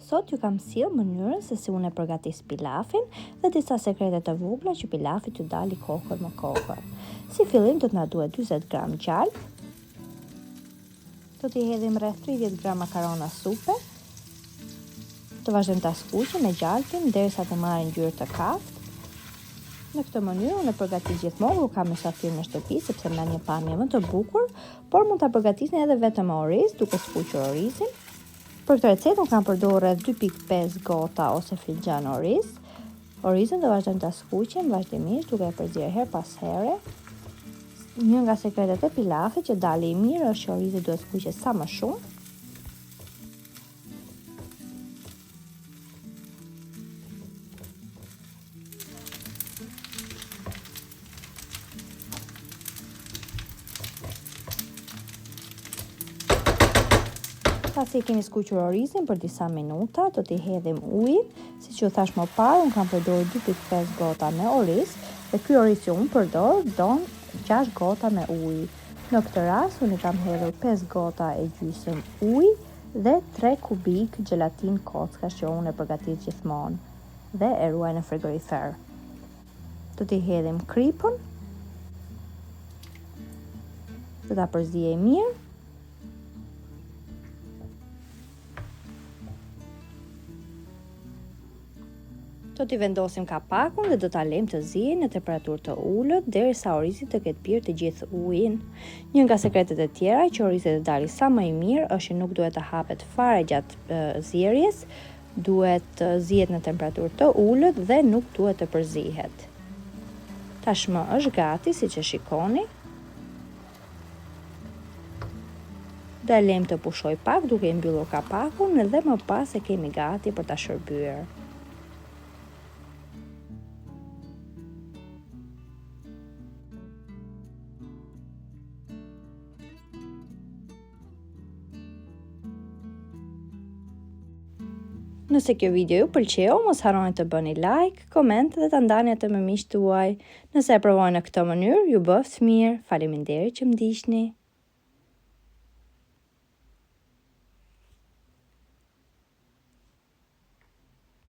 sot ju kam sjell mënyrën se si unë e përgatis pilafin dhe disa sekrete të vogla që pilafi t'ju dali kokër më kokër. Si fillim do t'na duhet 40 gram gjalp. Do t'i hedhim rreth 30 gram makarona supe. Të vazhdojmë ta skuqim me gjalpin derisa të marrin ngjyrë të kaftë. Në këtë mënyrë unë e përgatis gjithmonë, nuk kam mysafir në shtëpi sepse më një pamje më të bukur, por mund ta përgatisni edhe vetëm me oriz, duke skuqur orizin. Për këtë recetë unë kam përdorur rreth 2.5 gota ose filxhan oriz. Orizin do vazhdojmë ta skuqim vazhdimisht duke e përzier her pas here. Një nga sekretet e pilafit që dali i mirë është që orizi duhet skuqet sa më shumë. Pasi keni skuqur orizin për disa minuta, do t'i hedhim ujin. Siç ju thash më parë, unë kam përdorur 2.5 gota me oriz dhe ky oriz që unë përdor don 6 gota me ujë. Në këtë rast unë kam hedhur 5 gota e gjysmë ujë dhe 3 kubik gelatin kockash që unë e përgatis gjithmonë dhe e ruaj në frigorifer. Do t'i hedhim kripën. Do ta përziej mirë. Do t'i vendosim kapakun dhe do ta lejmë të ziejë në temperaturë të ulët derisa orizi të ketë pirë të gjithë ujin. Një nga sekretet e tjera që orizi të dali sa më i mirë është që nuk duhet të hapet fare gjatë zierjes, duhet të zihet në temperaturë të ulët dhe nuk duhet të përzihet. Tashmë është gati, siç e shikoni. Do e lejmë të pushoj pak duke i mbyllur kapakun dhe më pas e kemi gati për ta shërbyer. Nëse kjo video ju pëlqeu, mos harroni të bëni like, koment dhe ta ndani atë me miqtë tuaj. Nëse e provoni në këtë mënyrë, ju bëft mirë. Faleminderit që më ndiqni.